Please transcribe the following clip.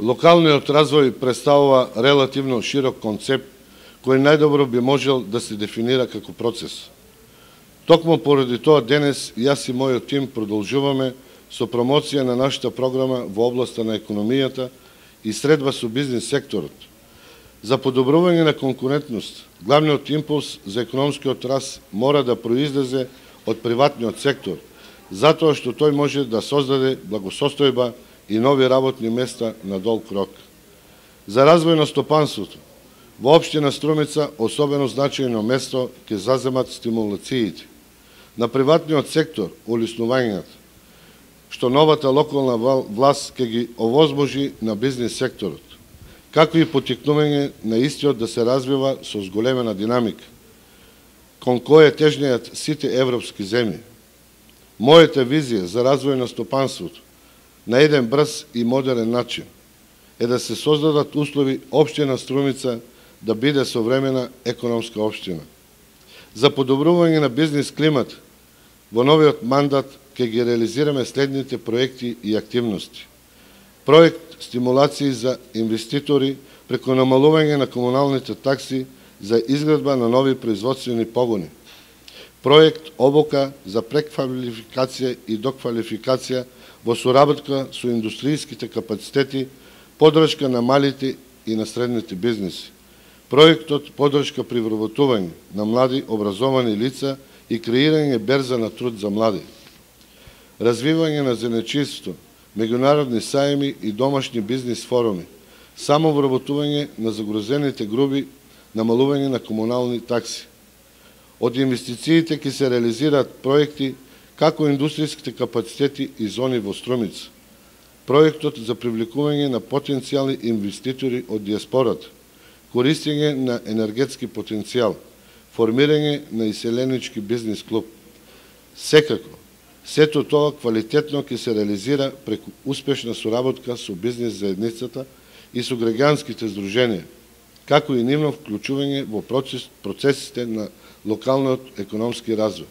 Локалниот развој представува релативно широк концепт кој најдобро би можел да се дефинира како процес. Токму поради тоа денес јас и мојот тим продолжуваме со промоција на нашата програма во областа на економијата и средба со бизнис секторот. За подобрување на конкурентност, главниот импулс за економскиот раст мора да произлезе од приватниот сектор, затоа што тој може да создаде благосостојба и нови работни места на долг рок. За развој на стопанството, во општина Струмица особено значајно место ќе заземат стимулациите на приватниот сектор, улеснувањата, што новата локална власт ќе ги овозможи на бизнис секторот, како и потикнување на истиот да се развива со зголемена динамика, кон која тежнеат сите европски земји. Мојата визија за развој на стопанството на еден брз и модерен начин е да се создадат услови општина Струмица да биде современа економска општина. За подобрување на бизнис климат во новиот мандат ќе ги реализираме следните проекти и активности. Проект стимулации за инвеститори преку намалување на комуналните такси за изградба на нови производствени погони. Проект обука за преквалификација и доквалификација во соработка со индустријските капацитети, поддршка на малите и на средните бизнеси. Проектот поддршка при вработување на млади образовани лица и креирање берза на труд за млади. Развивање на занајчиство, меѓународни сајми и домашни бизнис форуми, самовработување на загрозените групи, намалување на комунални такси. Од инвестициите ќе се реализираат проекти како индустријските капацитети и зони во Струмица, проектот за привлекување на потенцијални инвеститори од диаспората, користење на енергетски потенцијал, формирање на иселенички бизнис клуб. Секако, сето тоа квалитетно ќе се реализира преку успешна соработка со бизнис заедницата и со граѓанските здруженија, како и нивно вклучување во процесите на локалниот економски развој.